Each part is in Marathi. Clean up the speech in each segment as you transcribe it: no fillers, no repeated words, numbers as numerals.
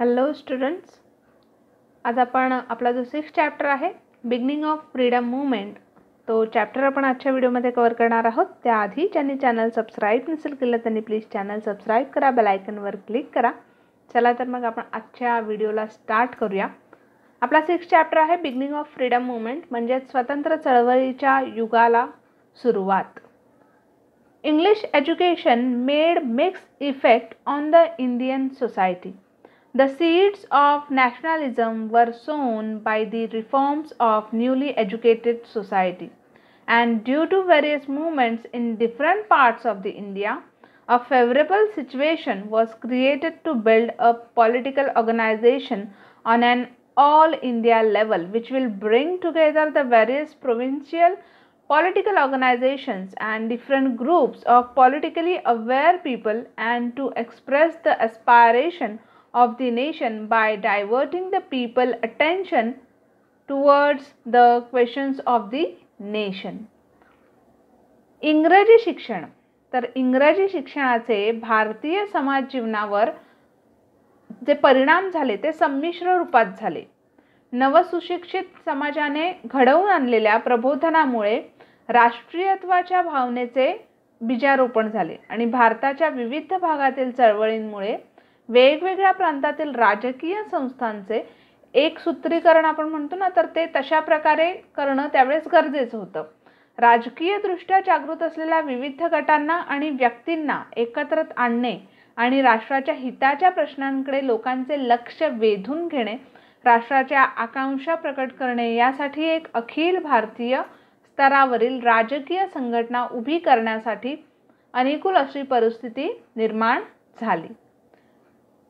हॅलो स्टुडंट्स, आज आपण आपला जो 6th चॅप्टर आहे बिगिनिंग ऑफ फ्रीडम मूवमेंट तो चॅप्टर आपण आजच्या व्हिडिओमध्ये कव्हर करणार आहोत. त्याआधी ज्यांनी चॅनल सबस्क्राईब नसेल केलं त्यांनी प्लीज चॅनल सबस्क्राईब करा, बेल आयकनवर क्लिक करा. चला तर मग आपण आजच्या व्हिडिओला स्टार्ट करूया. आपला 6th चॅप्टर आहे बिगिनिंग ऑफ फ्रीडम मूवमेंट म्हणजे स्वतंत्र चळवळीच्या युगाला सुरुवात. English education made mixed effect on the Indian society. The seeds of nationalism were sown by the reforms of newly educated society, and due to various movements in different parts of the India, a favorable situation was created to build a political organization on an all India level, which will bring together the various provincial political organizations and different groups of politically aware people, and to express the aspiration of the nation by diverting the people attention towards the questions of the nation. इंग्रजी शिक्षण. तर इंग्रजी शिक्षणाचे भारतीय समाज जीवनावर जे परिणाम झाले ते संमिश्र रूपात झाले. नवसुशिक्षित समाजाने घडवून आणलेल्या प्रबोधनामुळे राष्ट्रीयत्वाच्या भावनेचे बीजारोपण झाले आणि भारताच्या विविध भागातील चळवळींमुळे वेगवेगळ्या प्रांतातील राजकीय संस्थांचे एकसूत्रीकरण आपण म्हणतो ना, तर ते तशा प्रकारे करणं त्यावेळेस गरजेचं होतं. राजकीयदृष्ट्या जागृत असलेल्या विविध गटांना आणि व्यक्तींना एकत्र आणणे आणि राष्ट्राच्या हिताच्या प्रश्नांकडे लोकांचे लक्ष वेधून घेणे, राष्ट्राच्या आकांक्षा प्रकट करणे यासाठी एक अखिल भारतीय स्तरावरील राजकीय संघटना उभी करण्यासाठी अनुकूल अशी परिस्थिती निर्माण झाली.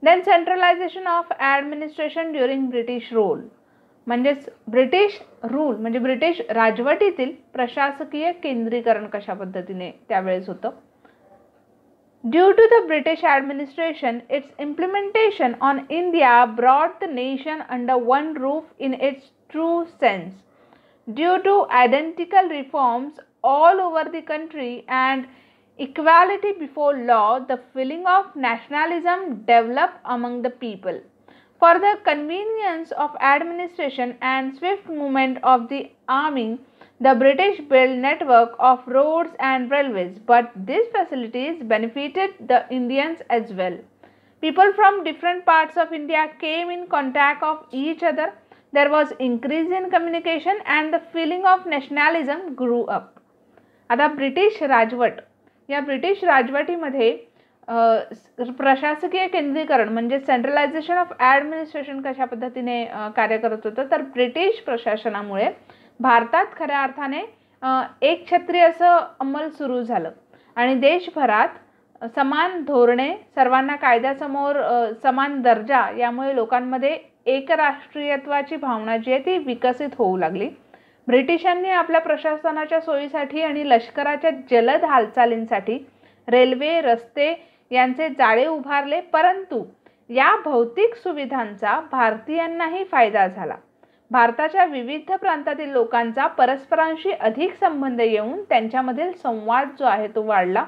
Then centralization of administration during British rule. म्हणजेच ब्रिटिश रूल म्हणजे ब्रिटिश राजवटीतील प्रशासकीय केंद्रीकरण कशा पद्धतीने त्यावेळेस होतं. Due to the British administration, its implementation on India brought the nation under one roof in its true sense. Due to identical reforms all over the country and equality before law, the feeling of nationalism developed among the people. For the convenience of administration and swift movement of the army, the British built network of roads and railways, but these facilities benefited the Indians as well. People from different parts of India came in contact of each other. There was increase in communication and the feeling of nationalism grew up. आता ब्रिटिश राजवट, या ब्रिटिश राजवटीमध्ये प्रशासकीय केंद्रीकरण म्हणजे सेंट्रलायझेशन ऑफ ॲडमिनिस्ट्रेशन कशा पद्धतीने कार्य करत होतं, तर ब्रिटिश प्रशासनामुळे भारतात खऱ्या अर्थाने एकछत्री असं अंमल सुरू झालं आणि देशभरात समान धोरणे, सर्वांना कायद्यासमोर समान दर्जा यामुळे लोकांमध्ये एकराष्ट्रीयत्वाची भावना जी आहे ती विकसित होऊ लागली. ब्रिटिशांनी आपल्या प्रशासनाच्या सोयीसाठी आणि लष्कराच्या जलद हालचालींसाठी रेल्वे, रस्ते यांचे जाळे उभारले, परंतु या भौतिक सुविधांचा भारतीयांनाही फायदा झाला. भारताच्या विविध प्रांतातील लोकांचा परस्परांशी अधिक संबंध येऊन त्यांच्यामधील संवाद जो आहे तो वाढला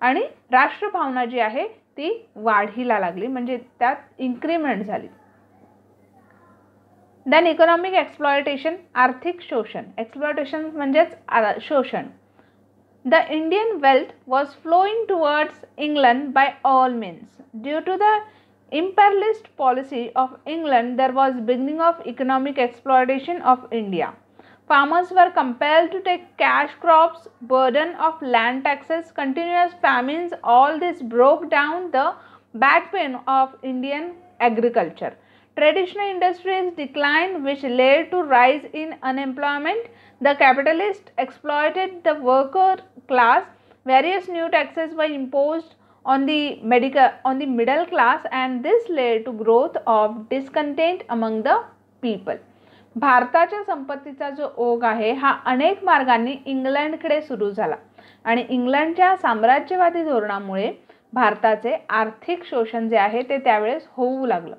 आणि राष्ट्रभावना जी आहे ती वाढीला लागली, म्हणजे त्यात इन्क्रीमेंट झाली. देन इकॉनॉमिक एक्सप्लॉयटेशन, आर्थिक शोषण. एक्सप्लॉयटेशन म्हणजेच शोषण. The Indian wealth was flowing towards England by all means. Due to the imperialist policy of England, there was beginning of economic exploitation of India. Farmers were compelled to take cash crops, burden of land taxes, continuous famines. All this broke down the backbone of Indian agriculture. Traditional industries declined, which led to rise in unemployment. The capitalists exploited the worker class. Various new taxes were imposed on the middle class, and this led to growth of discontent among the people. भारताच्या संपत्तीचा जो ओघ आहे हा अनेक मार्गांनी इंग्लंडकडे सुरू झाला आणि इंग्लंडच्या साम्राज्यवादी धोरणामुळे भारताचे आर्थिक शोषण जे आहे ते त्यावेळेस होऊ लागलं.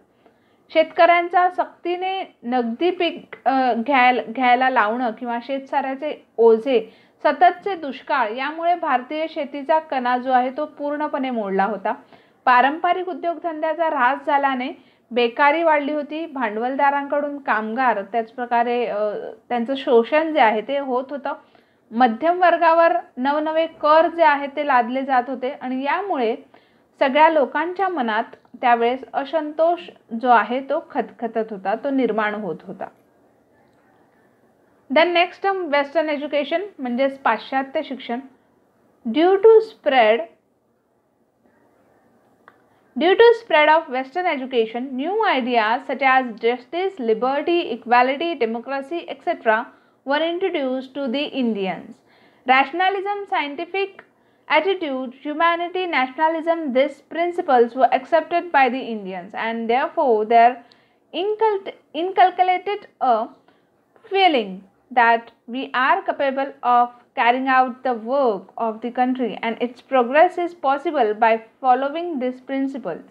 शेतकऱ्यांचा सक्तीने नगदी पीक घ्यायला लावणं किंवा शेतसाऱ्याचे ओझे, सततचे दुष्काळ यामुळे भारतीय शेतीचा कणा जो आहे तो पूर्णपणे मोडला होता. पारंपरिक उद्योगधंद्याचा ऱ्हास झाल्याने बेकारी वाढली होती, भांडवलदारांकडून कामगार त्याचप्रकारे त्यांचं शोषण जे आहे ते होत होतं, मध्यम वर्गावर नवनवे कर जे आहेत ते लादले जात होते आणि यामुळे सगळ्या लोकांच्या मनात त्यावेळेस असंतोष जो आहे तो खतखतत होता, तो निर्माण होत होता. Then next term western education म्हणजेच पाश्चात्य शिक्षण. Due to spread of Western education, new ideas such as justice, liberty, equality, democracy, etc. were introduced to the Indians. Rationalism, scientific attitude, humanity, nationalism, these principles were accepted by the Indians and therefore there inculcated a feeling that we are capable of carrying out the work of the country and its progress is possible by following these principles.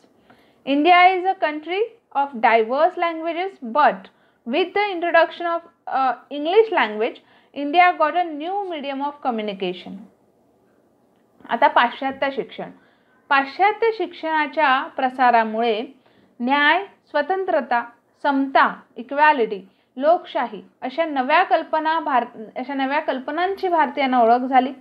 India is a country of diverse languages, but with the introduction of English language, India got a new medium of communication. आता पाश्चात्य शिक्षण. पाश्चात्य शिक्षणाच्या प्रसारामुळे न्याय, स्वतंत्रता, समता, इक्वॅलिटी, लोकशाही अशा नव्या कल्पनांची भारतीयांना ओळख झाली.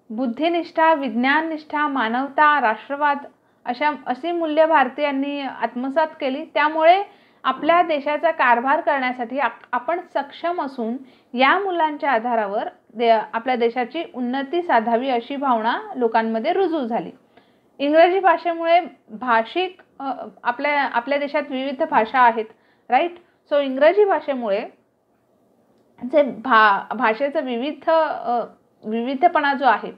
बुद्धिनिष्ठा, विज्ञाननिष्ठा, मानवता, राष्ट्रवाद अशी मूल्य भारतीयांनी आत्मसात केली. त्यामुळे आपल्या देशाचा कारभार करण्यासाठी आपण सक्षम असून या मूल्यांच्या आधारावर आपल्या देशाची उन्नती साधावी अशी भावना लोकांमध्ये रुजू झाली. इंग्रजी भाषेमुळे भाषिक आपल्या देशात विविध भाषा आहेत, राईट. सो इंग्रजी भाषेमुळे जे भाषेचा विविधपणा जो आहे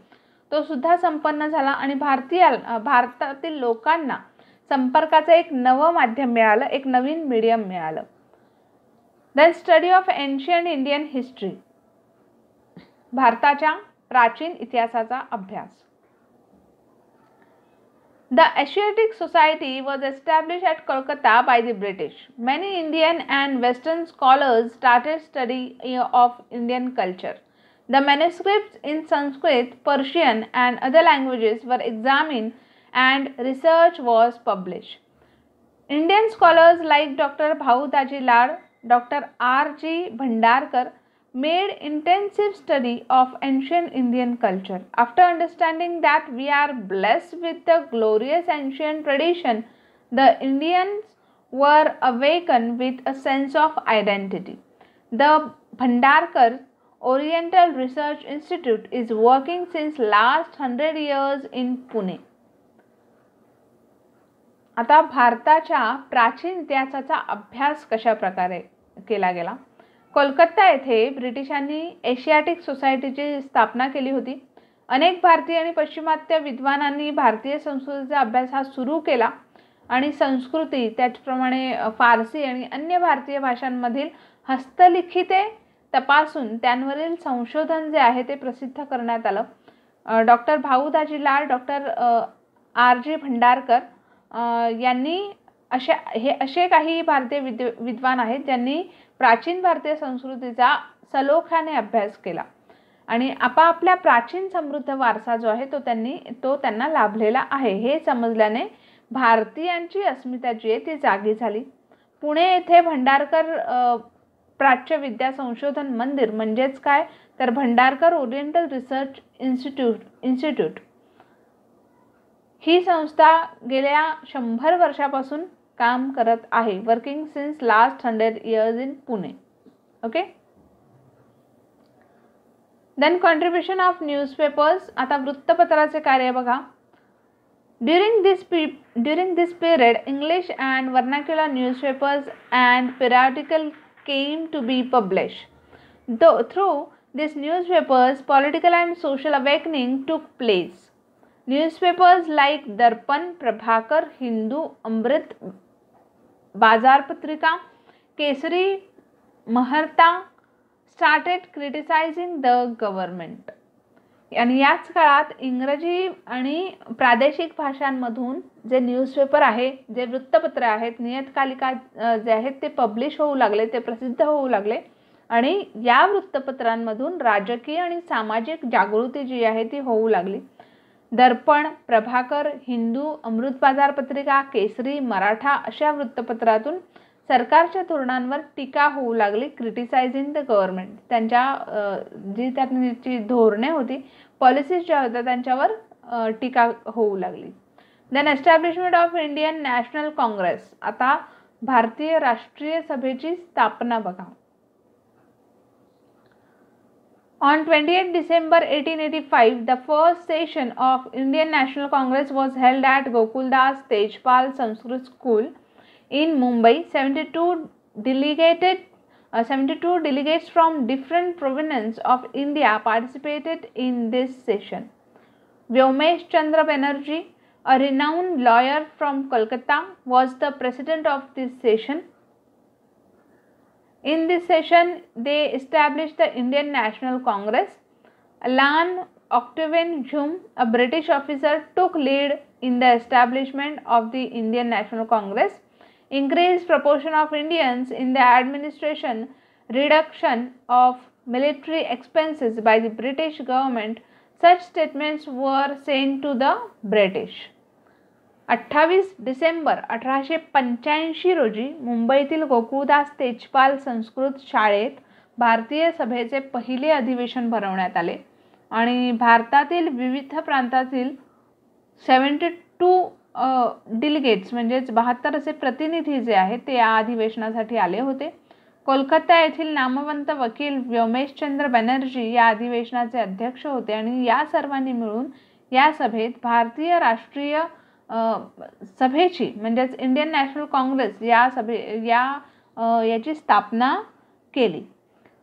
तो सुद्धा संपन्न झाला आणि भारतातील लोकांना संपर्काचं एक नवं माध्यम मिळालं, एक नवीन मीडियम मिळालं. Then study of ancient Indian history. भारताच्या प्राचीन इतिहासाचा अभ्यास. The Asiatic Society was established at Kolkata by the British. Many Indian and Western scholars started study of Indian culture. The manuscripts in Sanskrit, Persian and other languages were examined and research was published. Indian scholars like Dr. Bhau Daji Lal, Dr. R.G. Bhandarkar made intensive study of ancient Indian culture. After understanding that we are blessed with the glorious ancient tradition, the Indians were awakened with a sense of identity. The Bhandarkar Oriental Research Institute is working since last 100 years in Pune. आता भारताच्या प्राचीन इतिहासाचा अभ्यास कशा प्रकारे केला गेला. कोलकाता येथे ब्रिटिशांनी एशियाटिक सोसायटीची स्थापना केली होती. अनेक भारतीय आणि पाश्चिमात्य विद्वानांनी भारतीय संस्कृतीचा अभ्यास हा सुरू केला आणि संस्कृती त्याचप्रमाणे फारसी आणि अन्य भारतीय भाषांमधील हस्तलिखिते तपासून त्यांवरील संशोधन जे आहे ते प्रसिद्ध करण्यात आलं. डॉक्टर भाऊ दाजी लाल, डॉक्टर R.G. भंडारकर यांनी असे काही भारतीय विद्वान आहेत ज्यांनी प्राचीन भारतीय संस्कृतीचा सलोख्याने अभ्यास केला आणि आपापल्या प्राचीन समृद्ध वारसा जो आहे तो त्यांना लाभलेला आहे हे समजल्याने भारतीयांची अस्मिता जी आहे ती जागी झाली. पुणे येथे भंडारकर प्राच्य विद्या संशोधन मंदिर म्हणजेच काय तर भंडारकर ओरिएंटल रिसर्च इन्स्टिट्यूट ही संस्था गेल्या 100 वर्षापासून काम करत आहे. Working since last 100 years in Pune. Okay. Then contribution of newspapers. आता वृत्तपत्राचे कार्य बघा. During this period English and vernacular newspapers and periodical came to be published. Through these newspapers, political and social awakening took place. Newspapers like Darpan, Prabhakar, Hindu, Amrit, Bazar Patrika, Kesari, Maharta started criticizing the government. आणि याच काळात इंग्रजी आणि प्रादेशिक भाषांमधून जे न्यूजपेपर आहे, जे वृत्तपत्र आहेत, नियतकालिका जे आहेत ते पब्लिश होऊ लागले, ते प्रसिद्ध होऊ लागले आणि या वृत्तपत्रांमधून राजकीय आणि सामाजिक जागृती जी आहे ती होऊ लागली. दर्पण, प्रभाकर, हिंदू, अमृत बाजार पत्रिका, केसरी, मराठा अशा वृत्तपत्रातून सरकारच्या धोरणांवर टीका होऊ लागली. Criticising the government. त्यांच्या जी त्यांची धोरणे होती, पॉलिसीज ज्या होत्या त्यांच्यावर टीका होऊ लागली. Then establishment of Indian National Congress. आता भारतीय राष्ट्रीय सभेची स्थापना बघा. On 28 December 1885, the first session of Indian National Congress was held at Gokuldas Tejpal Sanskrit School in Mumbai. 72 delegates from different provinces of India participated in this session. Vyomesh Chandra Banerjee, a renowned lawyer from Kolkata, was the president of this session. In this session, they established the Indian National Congress. Alan Octavian Hume, a British officer, took lead in the establishment of the Indian National Congress. Increased proportion of Indians in the administration, reduction of military expenses by the British government. Such statements were sent to the British. 28 December 1885 रोजी मुंबईतील गोकुळदास तेजपाल संस्कृत शाळेत भारतीय सभेचे पहिले अधिवेशन भरवण्यात आले आणि भारतातील विविध प्रांतातील 72 डिलिगेट्स म्हणजेच 72 असे प्रतिनिधी जे आहेत ते या अधिवेशनासाठी आले होते. कोलकाता येथील नामवंत वकील व्योमेशचंद्र बॅनर्जी या अधिवेशनाचे अध्यक्ष होते आणि या सर्वांनी मिळून या सभेत भारतीय राष्ट्रीय सभेची म्हणजेच इंडियन नॅशनल काँग्रेस याची स्थापना केली.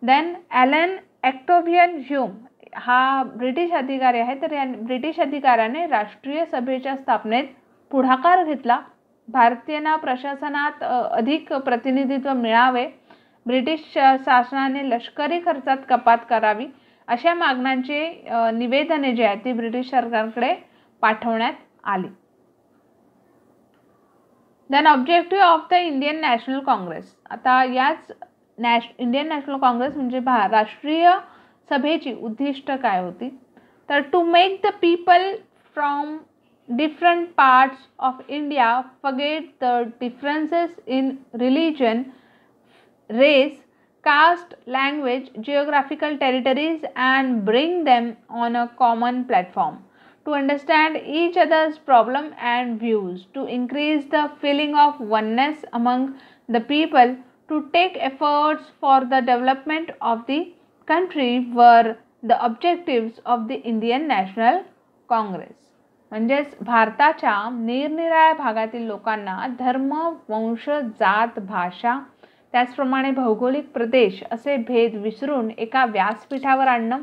देन ॲलन ऑक्टेव्हियन ह्यूम हा ब्रिटिश अधिकारी आहे. तर या ब्रिटिश अधिकाऱ्याने राष्ट्रीय सभेच्या स्थापनेत पुढाकार घेतला. भारतीयांना प्रशासनात अधिक प्रतिनिधित्व मिळावे, ब्रिटिश शासनाने लष्करी खर्चात कपात करावी अशा मागण्यांची निवेदने जी आहेत ती ब्रिटिश सरकारकडे पाठवण्यात आली. Then objective of the Indian National Congress. आता याच इंडियन नॅशनल काँग्रेस म्हणजे राष्ट्रीय सभेची उद्दिष्ट काय होती, तर to make the people from different parts of India forget the differences in religion, race, caste, language, geographical territories and bring them on a common platform, to understand each other's problem and views, to increase the feeling of oneness among the people, to take efforts for the development of the country were the objectives of the Indian National Congress. म्हणजेच भारताच्या निरनिराळ्या भागातील लोकांना धर्म, वंश, जात, भाषा त्याचप्रमाणे भौगोलिक प्रदेश असे भेद विसरून एका व्यासपीठावर आणणं,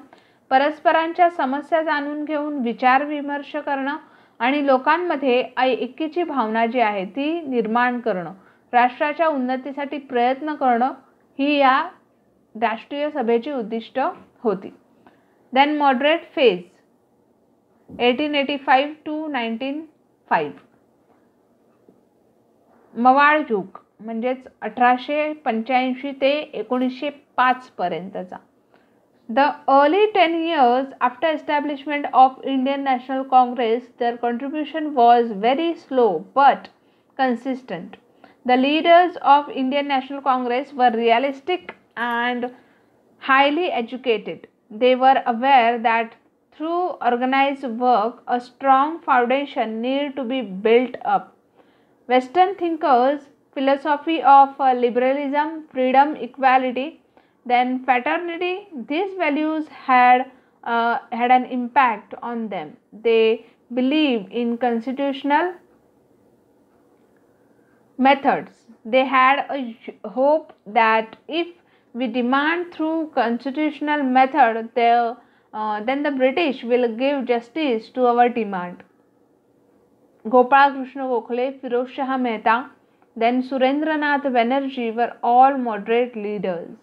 परस्परांच्या समस्या जाणून घेऊन विचारविमर्श करणं आणि लोकांमध्ये एकीची भावना जी आहे ती निर्माण करणं, राष्ट्राच्या उन्नतीसाठी प्रयत्न करणं ही या राष्ट्रीय सभेची उद्दिष्ट होती. Then moderate phase 1885 to 1905. मवाळ युग म्हणजेच 1885 ते 1905 पर्यंतचा. The early 10 years after establishment of Indian National Congress, their contribution was very slow but consistent. The leaders of Indian National Congress were realistic and highly educated. They were aware that through organized work, a strong foundation needed to be built up. Western thinkers, philosophy of liberalism, freedom, equality, then fraternity, these values had an impact on them. They believed in constitutional methods. They had a hope that if we demand through constitutional method, then the British will give justice to our demand. Gopal Krishna Gokhale, Firoz Shah Mehta, then Surendranath Banerjee were all moderate leaders.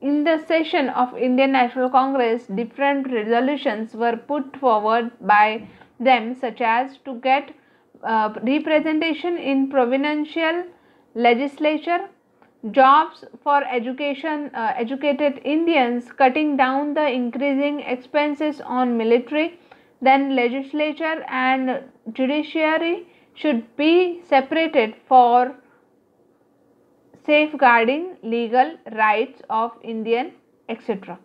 In the session of Indian National Congress, different resolutions were put forward by them, such as to get representation in provincial legislature, jobs for educated Indians, cutting down the increasing expenses on military, then legislature and judiciary should be separated for safeguarding legal rights of Indian, etc.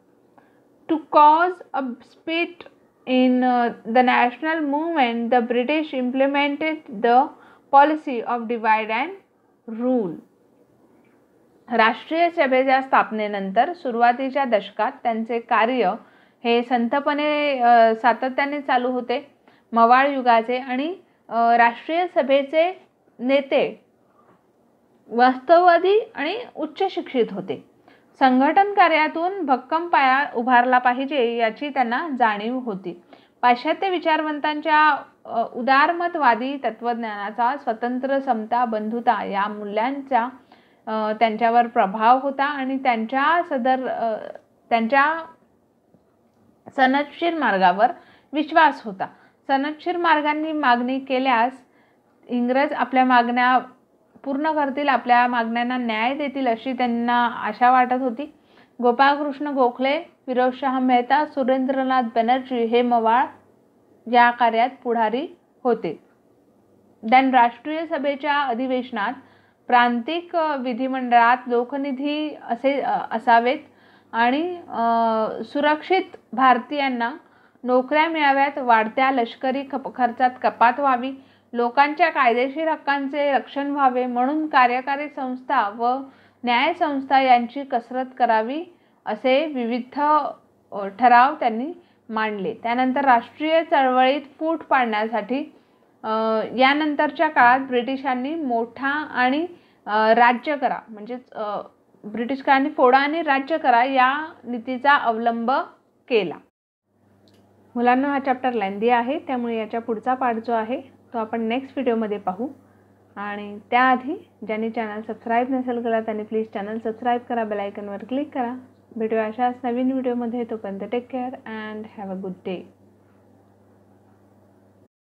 To cause a split in the national movement, the British implemented the policy of divide and rule. राष्ट्रीय सभेच्या स्थापनेनंतर सुरुवातीच्या दशकात त्यांचे कार्य हे संथपणे सातत्याने चालू होते. मवाळ युगाचे आणि राष्ट्रीय सभेचे नेते वास्तववादी आणि उच्च शिक्षित होते. संघटन कार्यातून भक्कम पाया उभारला पाहिजे याची त्यांना जाणीव होती. पाश्चात्य विचारवंतांच्या उदारमतवादी तत्वज्ञानाचा स्वतंत्र, समता, बंधुता या मूल्यांचा त्यांच्यावर प्रभाव होता आणि त्यांच्या सनदशीर मार्गावर विश्वास होता. सनदशीर मार्गांनी मागणी केल्यास इंग्रज आपल्या मागण्या पूर्ण करतील, आपल्या मागण्यांना न्याय देतील अशी त्यांना आशा वाटत होती. गोपाळकृष्ण गोखले, फिरोजशाह मेहता, सुरेंद्रनाथ बॅनर्जी हे मवाळ या कार्यात पुढारी होते. राष्ट्रीय सभेच्या अधिवेशनात प्रांतिक विधिमंडळात लोकनिधी असावेत आणि सुरक्षित भारतीयांना नोकऱ्या मिळाव्यात, वाढत्या लष्करी खर्चात कपात व्हावी, लोकांच्या कायदेशीर हक्कांचे रक्षण व्हावे म्हणून कार्यकारी संस्था व न्यायसंस्था यांची कसरत करावी असे विविध ठराव त्यांनी मांडले. त्यानंतर राष्ट्रीय चळवळीत फूट पाडण्यासाठी यानंतरच्या काळात ब्रिटिशांनी मोठा आणि राज्य करा म्हणजेच ब्रिटिश काळाने फोडा आणि राज्य करा या नीतीचा अवलंब केला. मुलांना हा चॅप्टर लेंदी आहे, त्यामुळे याच्या पुढचा पार्ट जो आहे तो आपण नेक्स्ट व्हिडिओमध्ये पाहू. आणि त्याआधी ज्यांनी चॅनल सबस्क्राईब नसेल केला त्यांनी प्लीज चॅनल सबस्क्राईब करा, बेल आयकॉनवर क्लिक करा. भेटूया अशाच नवीन व्हिडिओमध्ये. तोपर्यंत take care and have a good day.